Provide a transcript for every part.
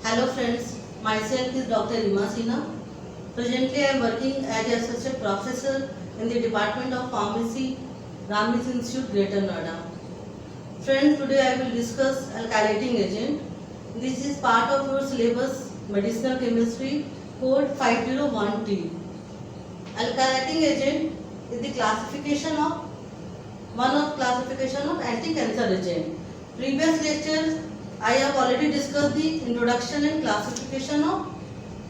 Hello friends, myself is Dr. Rima Sinha. Presently I am working as Associate Professor in the Department of Pharmacy, Ramnis Institute, Greater Noida. Friends, today I will discuss alkylating agent. This is part of your syllabus Medicinal Chemistry, code 501T. Alkylating agent is the classification of anti-cancer agent. Previous lectures I have already discussed the introduction and classification of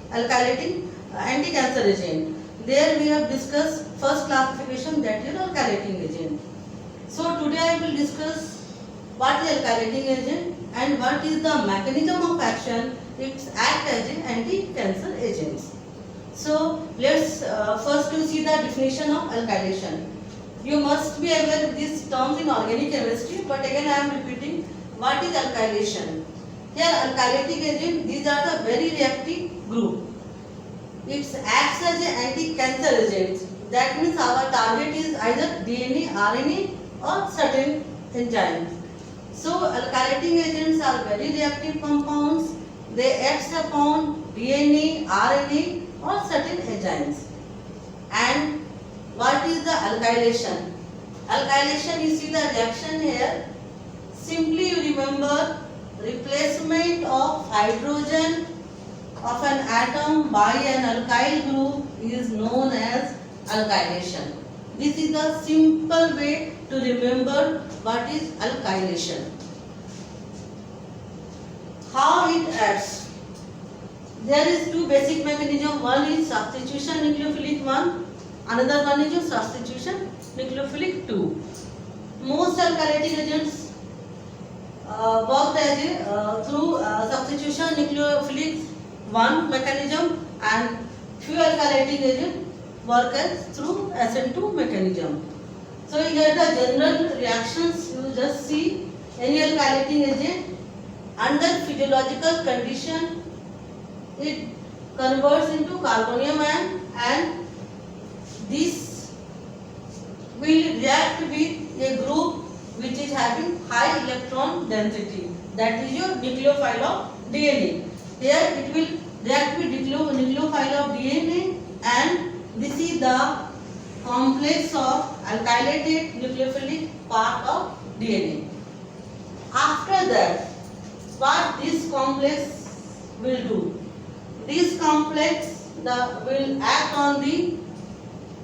alkylating anti-cancer agent. There we have discussed first classification, that is alkylating agent. So today I will discuss what is alkylating agent and what is the mechanism of action it acts as an anti-cancer agents. So let's first to see the definition of alkylation. You must be aware of these terms in organic chemistry, but again I am repeating. What is alkylation? Here alkylating agent, these are the very reactive group. It acts as an anti-cancer agent. That means our target is either DNA, RNA or certain enzymes. So alkylating agents are very reactive compounds. They act upon DNA, RNA or certain enzymes. And what is the alkylation? Alkylation, you see the reaction here. Simply you remember replacement of hydrogen of an atom by an alkyl group is known as alkylation. This is the simple way to remember what is alkylation. How it acts? There is two basic mechanisms. One is substitution nucleophilic 1, another one is substitution nucleophilic 2. Most alkylating agents worked as through substitution nucleophilic 1 mechanism, and few alkylating agents work as through SN2 mechanism. So here the general reactions you just see. Any alkylating agent under physiological condition, it converts into carbonium ion, and this will react with a group which is having high electron density, that is your nucleophile of DNA. Here it will react with nucleophile of DNA, and this is the complex of alkylated nucleophilic part of DNA. After that, what this complex will do? This complex will act on the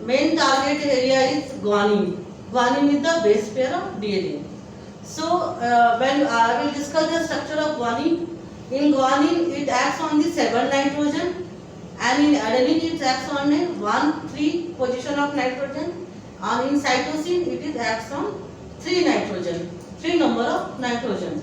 main target area is guanine. Guanine is the base pair of DNA. So when I will discuss the structure of guanine, in guanine it acts on the 7 nitrogen, and in adenine it acts on a 1,3 position of nitrogen, and in cytosine it acts on 3 nitrogen, 3 number of nitrogen.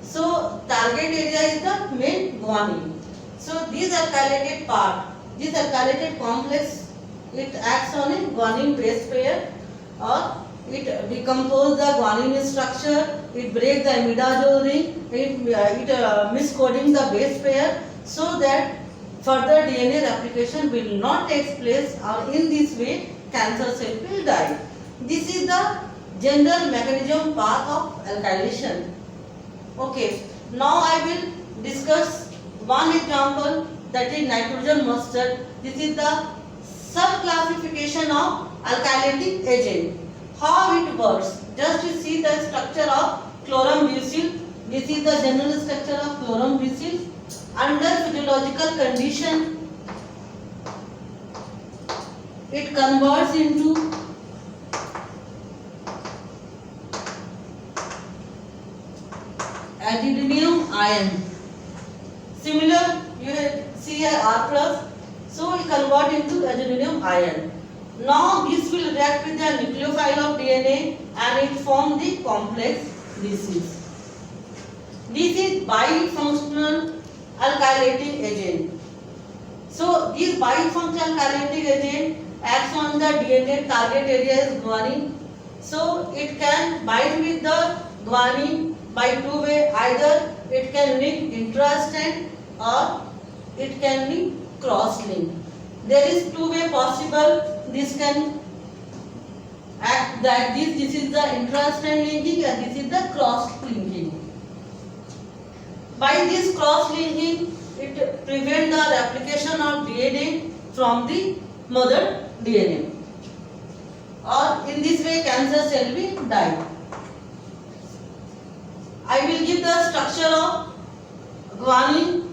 So target area is the main guanine. So this alkylated part, this alkylated complex, it acts on a guanine base pair, or it decomposes the guanine structure, it breaks the imidazole ring, it miscoding the base pair, so that further DNA replication will not take place, or in this way cancer cell will die. This is the general mechanism path of alkylation. Okay, now I will discuss one example, that is nitrogen mustard. This is the sub-classification of alkylating agent. How it works? Just to see the structure of chlorambucil. This is the general structure of chlorambucil. Under physiological condition, it converts into adeninium ion. Similar, you see here R plus. So it converts into adeninium ion. Now this will react with the nucleophile of DNA, and it forms the complex disease. This is bifunctional alkylating agent. So this bifunctional alkylating agent acts on the DNA, target area is guanine. So it can bind with the guanine by two ways. Either it can link intra-strand or it can link cross-link. There is two way possible. This can act that this is the intra-strand linking, and this is the cross linking. By this cross linking, prevent the replication of DNA from the mother DNA. Or in this way cancer cell will die. I will give the structure of guanine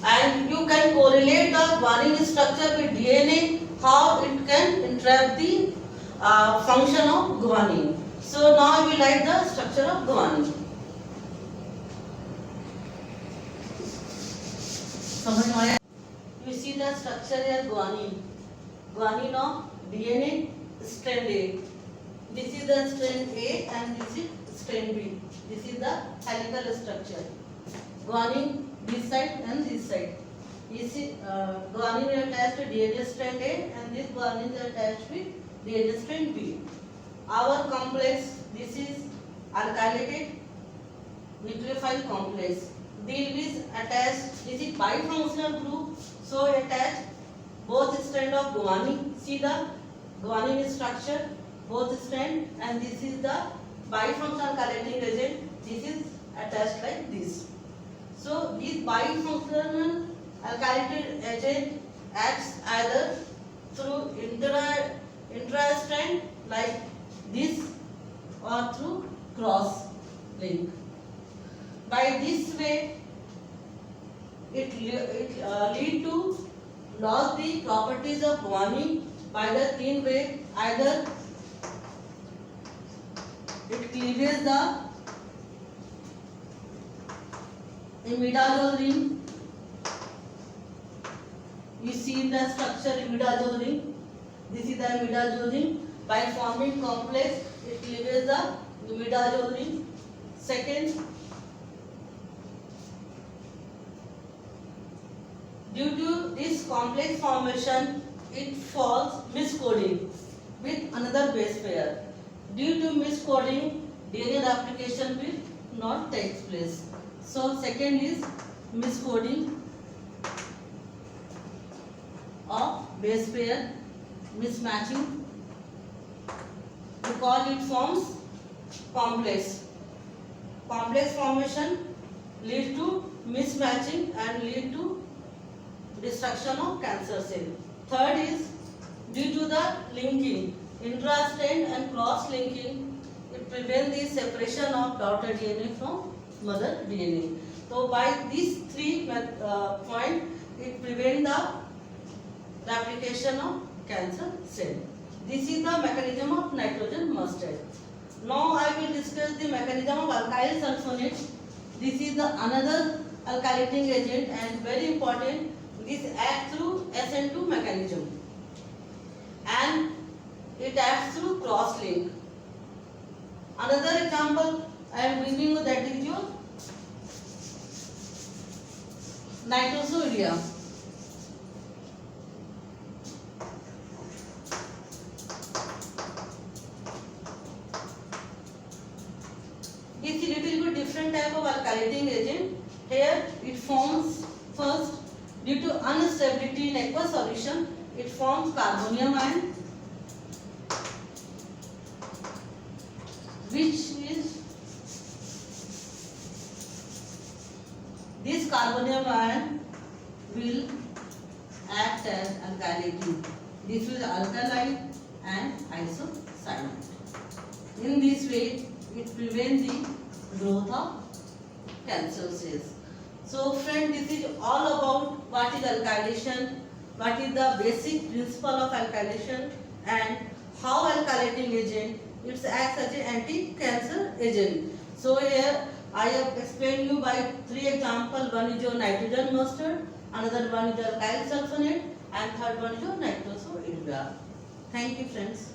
and you can correlate the guanine structure with DNA, how it can entrap the function of guanine. So now I will write the structure of guanine. You see the structure here guanine. Guanine of DNA strand A. This is the strand A and this is strand B. This is the helical structure. Guanine this side and this side. You see guanine is attached to DNA strand A and this guanine is attached with DNA strand B. Our complex, this is alkylated nucleophile complex. This is attached, this is bifunctional group, so attach both strand of guanine. See the guanine structure, both strand, and this is the bifunctional alkylating agent. This is attached like this. So this bifunctional alkylating agent acts either through intra-strand like this or through cross link. By this way, it lead to loss the properties of guanine by the thin way. Either it cleaves the imidazole ring. You see the structure imidazole ring. This is the imidazole ring. By forming complex, it cleaves the imidazole ring. Second, due to this complex formation, it falls miscoding with another base pair. Due to miscoding, DNA replication will not take place. So second is miscoding of base pair, mismatching, because it forms complex. Complex formation lead to mismatching and lead to destruction of cancer cell. Third is due to the linking, intra-strand and cross-linking, it prevents the separation of daughter DNA from mother DNA. So by these three points, it prevents the replication of cancer cell. This is the mechanism of nitrogen mustard. Now I will discuss the mechanism of alkyl sulfonate. This is the another alkylating agent and very important. This acts through SN2 mechanism and it acts through cross link. Another example I am giving you, that is your nitrosourea. This is little bit different type of alkylating agent. Here it forms first, due to instability in aqueous solution, it forms carbonium ion, which is this carbonium ion will act as alkylating. This is alkali and isocyanate. In this way, it prevents the growth of cancer cells. So friend, this is all about what is alkylation, what is the basic principle of alkylation and how alkylating agent it acts as an anti-cancer agent. So here I have explained you by three examples. One is your nitrogen mustard, another one is your alkyl sulfonate and third one is your nitrosourea. Thank you friends.